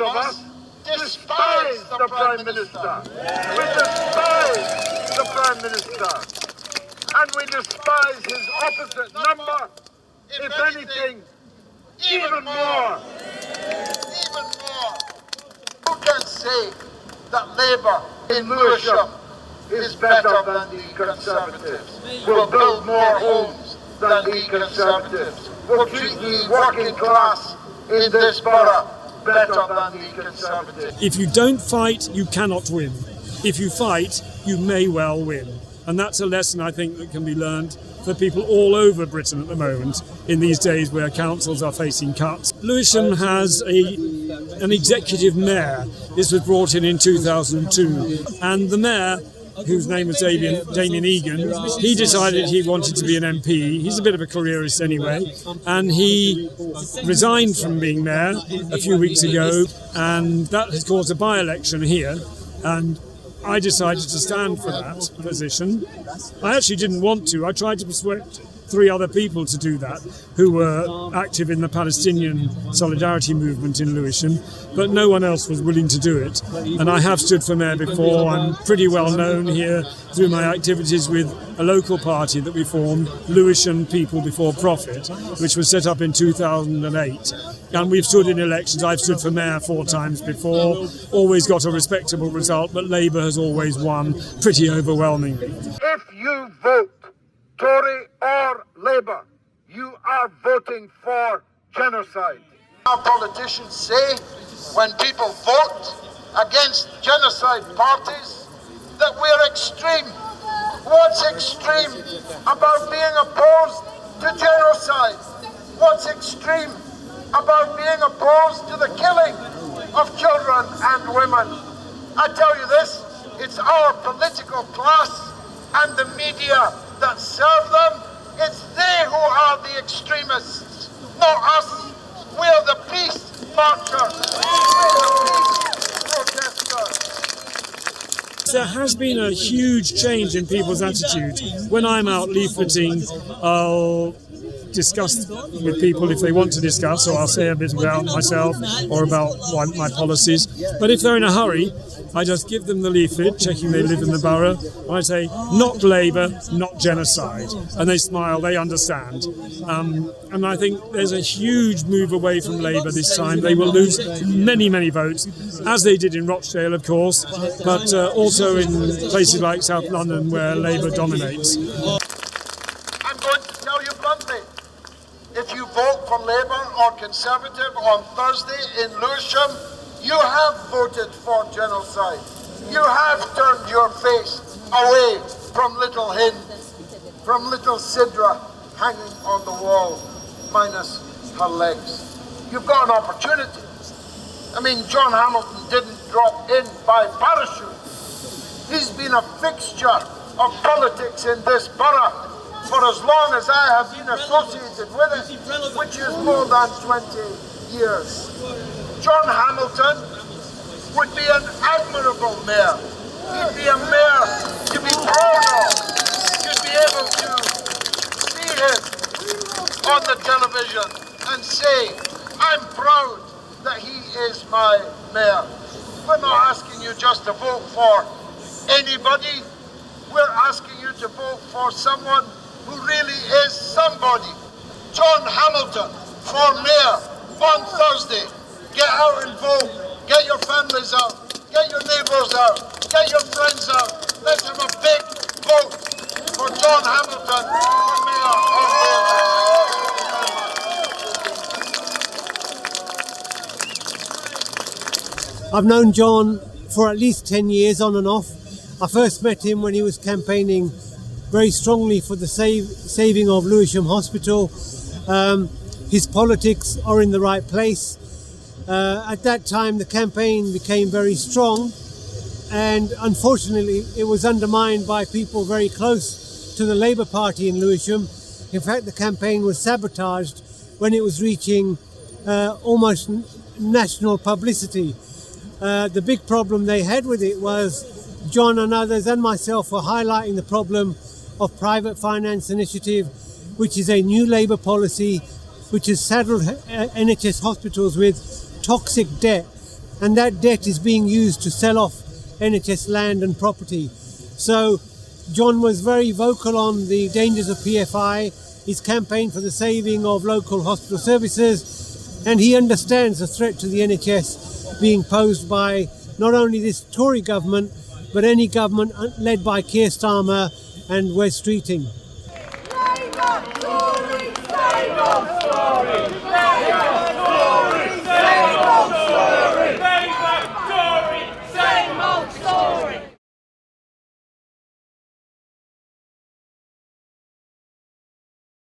of us despise the Prime Minister. We despise the Prime Minister. And we despise his opposite number, if anything, even more. Even more. Who can say that Labour in Lewisham is better than the Conservatives? We'll build more homes than the Conservatives. We'll treat the working class in this borough better than the Conservatives. If you don't fight, you cannot win. If you fight, you may well win. And that's a lesson, I think, that can be learned for people all over Britain at the moment in these days where councils are facing cuts. Lewisham has an executive mayor. This was brought in 2002. And the mayor, whose name was Damien Egan, he decided he wanted to be an MP. He's a bit of a careerist anyway. And he resigned from being mayor a few weeks ago. And that has caused a by-election here. And I decided to stand for that position. I actually didn't want to. I tried to persuade 3 other people to do that who were active in the Palestinian solidarity movement in Lewisham, but no one else was willing to do it. And I have stood for mayor before. I'm pretty well known here through my activities with a local party that we formed, Lewisham People Before Profit, which was set up in 2008. And we've stood in elections. I've stood for mayor 4 times before, always got a respectable result, but Labour has always won pretty overwhelmingly. If you vote Tory or Labour, you are voting for genocide. Our politicians say when people vote against genocide parties that we're extreme. What's extreme about being opposed to genocide? What's extreme about being opposed to the killing of children and women? I tell you this, it's our political class and the media that serve them. It's they who are the extremists, not us. We're the peace marchers. We're the peace protesters. There has been a huge change in people's attitude. When I'm out leafleting, I'll discuss with people if they want to discuss, or I'll say a bit about myself or about my policies. But if they're in a hurry, I just give them the leaflet, checking they live in the borough, and I say, not Labour, not genocide. And they smile, they understand. And I think there's a huge move away from Labour this time. They will lose many, many votes, as they did in Rochdale, of course, but also in places like South London where Labour dominates. I'm going to tell you bluntly, if you vote for Labour or Conservative on Thursday in Lewisham, you have voted for genocide. You have turned your face away from little Hind, from little Sidra hanging on the wall, minus her legs. You've got an opportunity. I mean, John Hamilton didn't drop in by parachute. He's been a fixture of politics in this borough for as long as I have been associated with it, which is more than 20 years. John Hamilton would be an admirable mayor. He'd be a mayor to be proud of. You'd be able to see him on the television and say, I'm proud that he is my mayor. We're not asking you just to vote for anybody. We're asking you to vote for someone who really is somebody. John Hamilton for mayor on Thursday. Get out and vote. Get your families out. Get your neighbours out. Get your friends out. Let's have a big vote for John Hamilton for mayor of Lewisham. I've known John for at least 10 years on and off. I first met him when he was campaigning very strongly for the saving of Lewisham Hospital. His politics are in the right place. At that time, the campaign became very strong, and unfortunately, it was undermined by people very close to the Labour Party in Lewisham. In fact, the campaign was sabotaged when it was reaching almost national publicity. The big problem they had with it was John and others and myself were highlighting the problem of private finance initiative, which is a new Labour policy which has saddled NHS hospitals with toxic debt and that debt is being used to sell off NHS land and property. So John was very vocal on the dangers of PFI, his campaign for the saving of local hospital services, and he understands the threat to the NHS being posed by not only this Tory government, but any government led by Keir Starmer and Wes Streeting. Labour, Tory, save us!